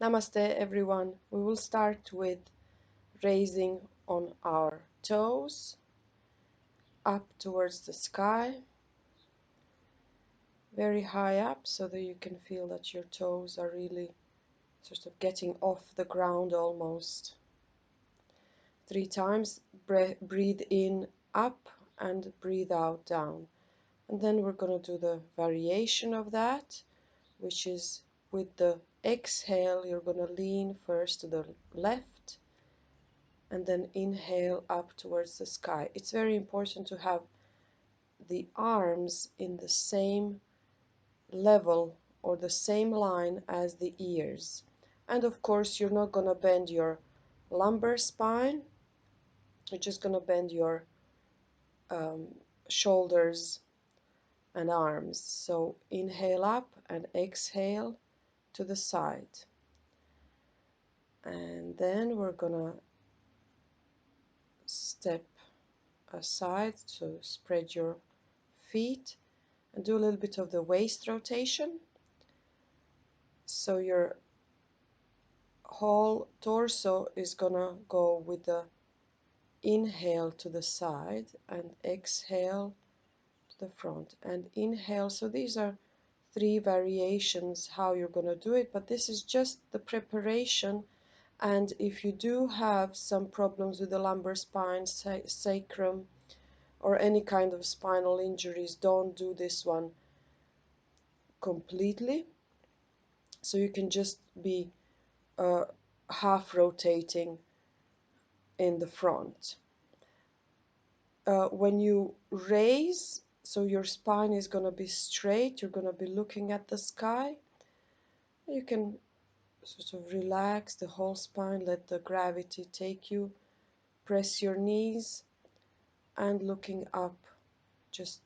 Namaste everyone. We will start with raising on our toes up towards the sky, very high up so that you can feel that your toes are really sort of getting off the ground almost. 3 times, breathe in up and breathe out down. And then we're going to do the variation of that, which is with the exhale, you're going to lean first to the left and then inhale up towards the sky. It's very important to have the arms in the same level or the same line as the ears. And of course, you're not going to bend your lumbar spine, you're just going to bend your um, shoulders and arms. So inhale up and exhale to the side. And then we're going to step aside, so spread your feet and do a little bit of the waist rotation. So your whole torso is gonna go with the inhale to the side and exhale to the front and inhale. So these are 3 variations how you're gonna do it, but this is just the preparation. And if you do have some problems with the lumbar spine, sacrum, or any kind of spinal injuries, don't do this one completely. So you can just be half rotating in the front. When you raise, so your spine is going to be straight, you're going to be looking at the sky. You can sort of relax the whole spine, let the gravity take you, press your knees and looking up, just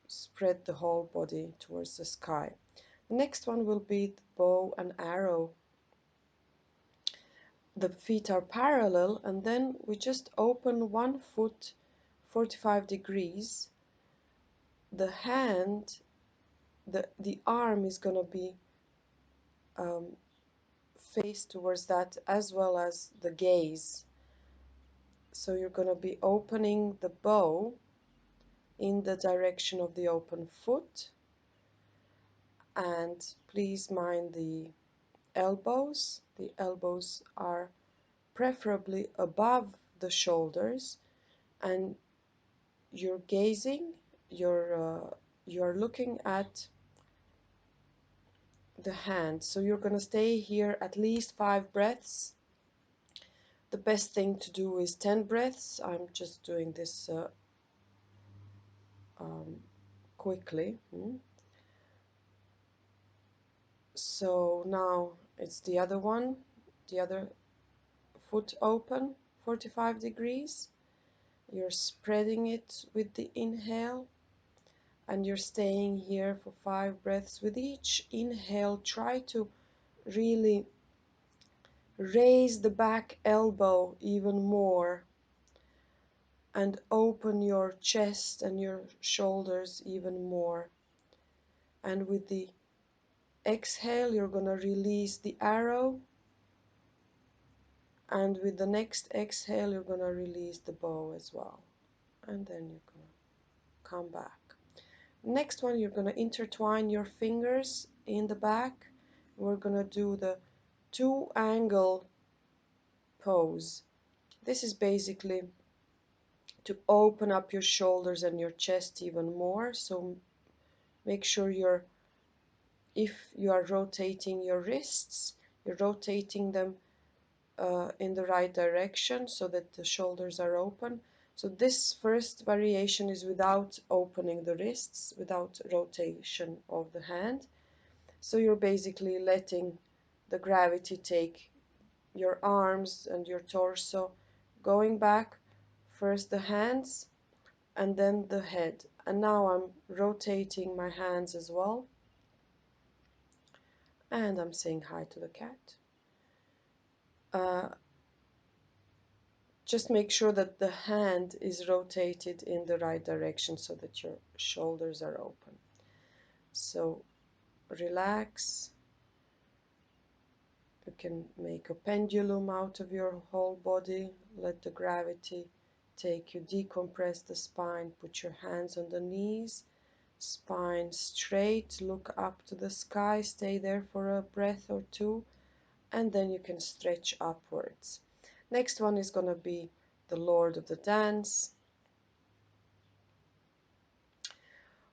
spread the whole body towards the sky. The next one will be the bow and arrow. The feet are parallel and then we just open one foot 45 degrees. The hand, the arm is going to be um, faced towards that as well as the gaze. So you're going to be opening the bow in the direction of the open foot, and please mind the elbows. The elbows are preferably above the shoulders, and you're gazing, you're looking at the hand. So you're going to stay here at least 5 breaths. The best thing to do is 10 breaths. I'm just doing this um, quickly. So now it's the other one, the other foot open, 45 degrees. You're spreading it with the inhale and you're staying here for 5 breaths. With each inhale, try to really raise the back elbow even more and open your chest and your shoulders even more. And with the exhale, you're going to release the arrow, and with the next exhale, you're going to release the bow as well. And then you're going to come back. Next one, you're going to intertwine your fingers in the back. We're going to do the 2-angle pose. This is basically to open up your shoulders and your chest even more. So make sure if you are rotating your wrists, you're rotating them in the right direction so that the shoulders are open. So this first variation is without opening the wrists, without rotation of the hand. So you're basically letting the gravity take your arms and your torso, going back, first the hands and then the head. And now I'm rotating my hands as well. And I'm saying hi to the cat. Just make sure that the hand is rotated in the right direction so that your shoulders are open. So relax You can make a pendulum out of your whole body. Let the gravity take you. Decompress the spine. Put your hands on the knees. Spine straight. Look up to the sky. Stay there for a breath or two. And then you can stretch upwards. Next one is going to be the Lord of the Dance.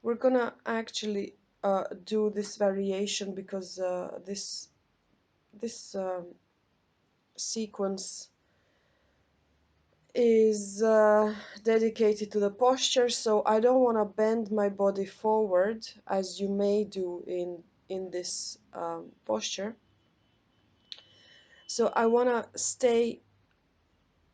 We're going to actually do this variation because this sequence is dedicated to the posture, so I don't want to bend my body forward as you may do in this posture. So I want to stay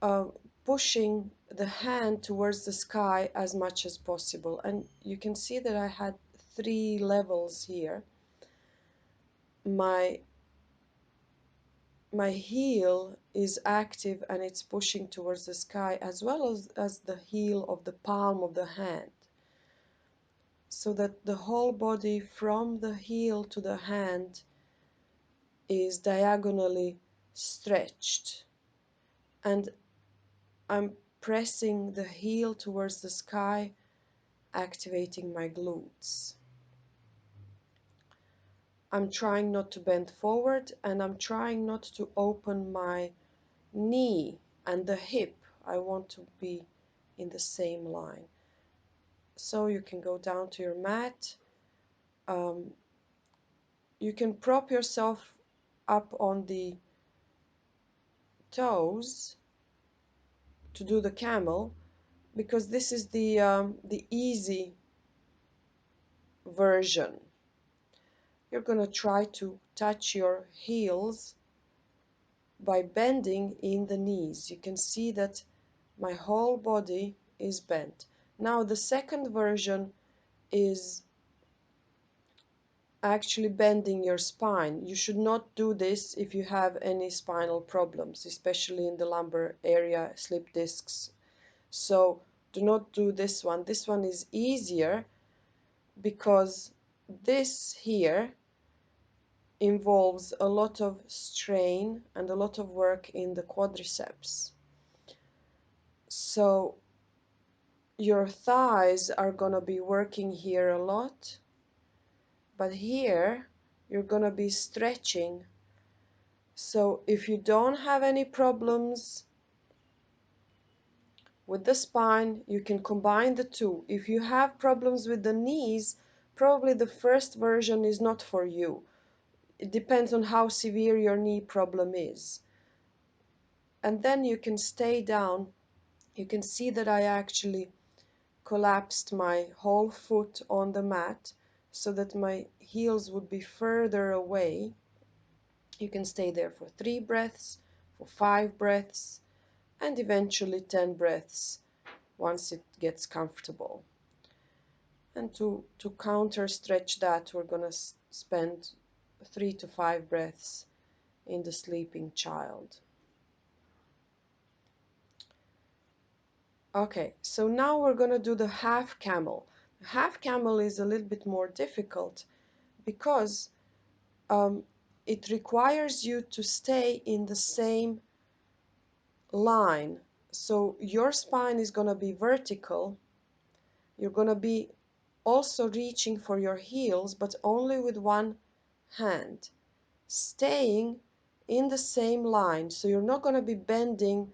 uh, pushing the hand towards the sky as much as possible, and you can see that I had 3 levels here. My heel is active and it's pushing towards the sky, as well as the heel of the palm of the hand, so that the whole body from the heel to the hand is diagonally stretched, and I'm pressing the heel towards the sky, activating my glutes. I'm trying not to bend forward, and I'm trying not to open my knee and the hip. I want to be in the same line. So you can go down to your mat. You can prop yourself up on the toes to do the camel, because this is the easy version. You're going to try to touch your heels by bending in the knees. You can see that my whole body is bent. Now the second version is actually bending your spine. You should not do this if you have any spinal problems, especially in the lumbar area, slip discs. So do not do this one. This one is easier because this here involves a lot of strain and a lot of work in the quadriceps. So your thighs are going to be working here a lot, but here you're going to be stretching. So if you don't have any problems with the spine, you can combine the two. If you have problems with the knees, probably the first version is not for you. It depends on how severe your knee problem is. And then you can stay down. You can see that I actually collapsed my whole foot on the mat so that my heels would be further away. You can stay there for 3 breaths, for 5 breaths, and eventually 10 breaths once it gets comfortable. And to counter stretch that, we're going to spend 3 to 5 breaths in the sleeping child. Okay, so now we're going to do the half camel. Half camel is a little bit more difficult because it requires you to stay in the same line. So your spine is going to be vertical. You're going to be also reaching for your heels, but only with one hand, staying in the same line. So you're not going to be bending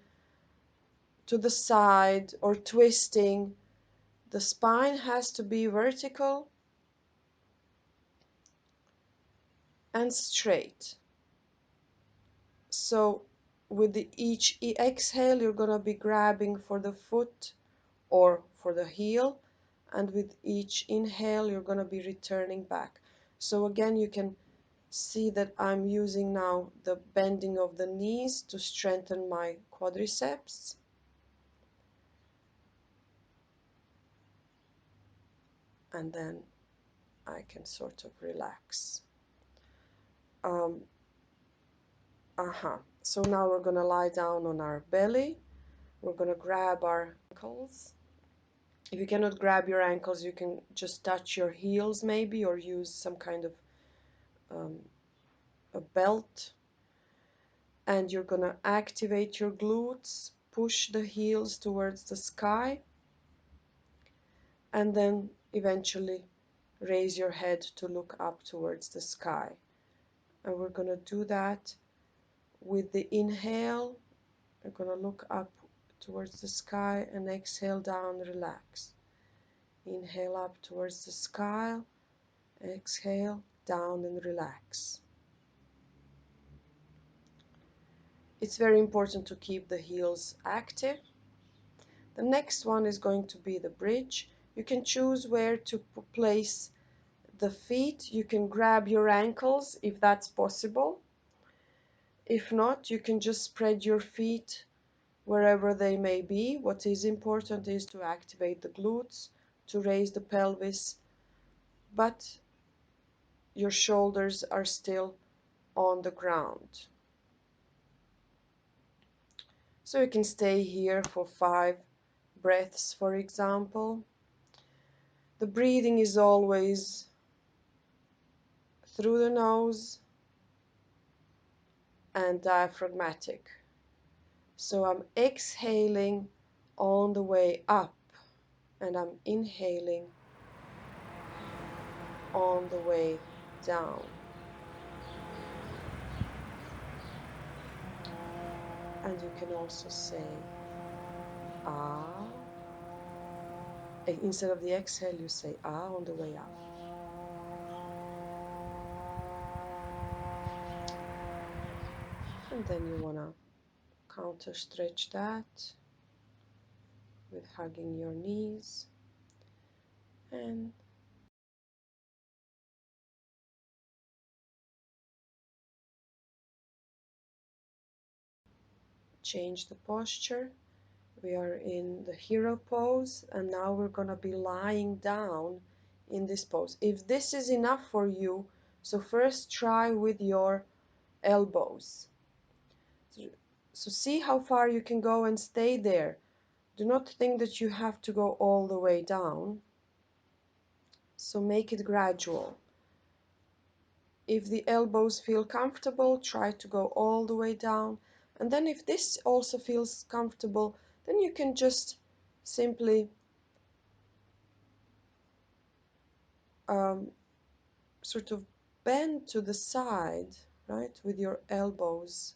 to the side or twisting. The spine has to be vertical and straight. So with each exhale, you're going to be grabbing for the foot or for the heel, and with each inhale, you're going to be returning back. So again, you can see that I'm using now the bending of the knees to strengthen my quadriceps. And then I can sort of relax. So now we're going to lie down on our belly. We're going to grab our ankles. If you cannot grab your ankles, you can just touch your heels maybe, or use some kind of a belt. And you're gonna activate your glutes, push the heels towards the sky, and then eventually raise your head to look up towards the sky. And we're gonna do that with the inhale. We're gonna look up towards the sky and exhale down, relax. Inhale up towards the sky, exhale down and relax. It's very important to keep the heels active. The next one is going to be the bridge. You can choose where to place the feet. You can grab your ankles if that's possible. If not, you can just spread your feet wherever they may be. What is important is to activate the glutes, to raise the pelvis, but your shoulders are still on the ground. So you can stay here for 5 breaths, for example. The breathing is always through the nose and diaphragmatic. So I'm exhaling on the way up and I'm inhaling on the way down. And you can also say ah. Instead of the exhale, you say ah on the way up. And then you want to counter stretch that with hugging your knees and change the posture. We are in the hero pose and now we're going to be lying down in this pose. If this is enough for you, so first try with your elbows. So see how far you can go and stay there. Do not think that you have to go all the way down. So make it gradual. If the elbows feel comfortable, try to go all the way down. And then if this also feels comfortable, then you can just simply sort of bend to the side, right, with your elbows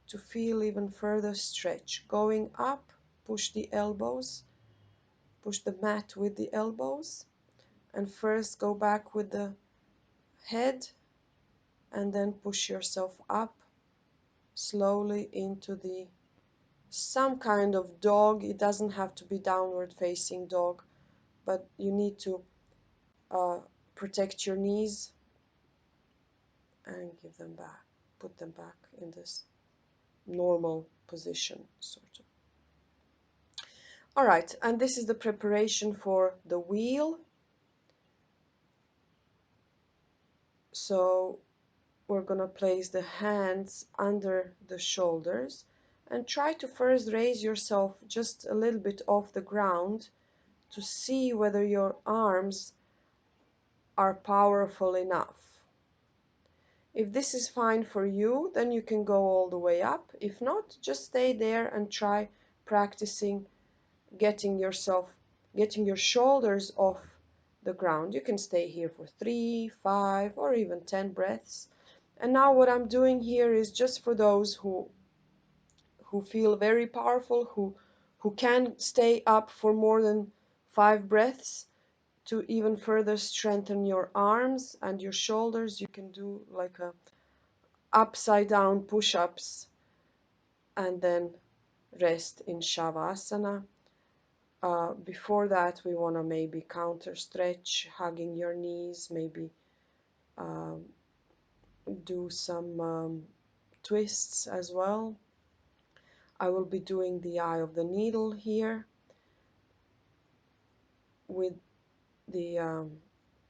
to feel even further stretch. Going up, push the elbows, push the mat with the elbows, and first go back with the head, and then push yourself up slowly into the some kind of dog. It doesn't have to be downward facing dog, but you need to protect your knees and give them back, put them back in this normal position, sort of. All right, and this is the preparation for the wheel. So we're gonna place the hands under the shoulders and try to first raise yourself just a little bit off the ground to see whether your arms are powerful enough. If this is fine for you, then you can go all the way up. If not, just stay there and try practicing getting your shoulders off the ground. You can stay here for 3, 5, or even 10 breaths. And now what I'm doing here is just for those who feel very powerful, who can stay up for more than 5 breaths. To even further strengthen your arms and your shoulders, you can do like a upside down push-ups and then rest in Shavasana. Before that, we want to maybe counter stretch, hugging your knees, maybe um, do some twists as well. I will be doing the eye of the needle here with the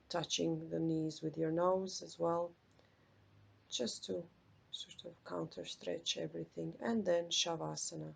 touching the knees with your nose as well, just to sort of counter stretch everything, and then Shavasana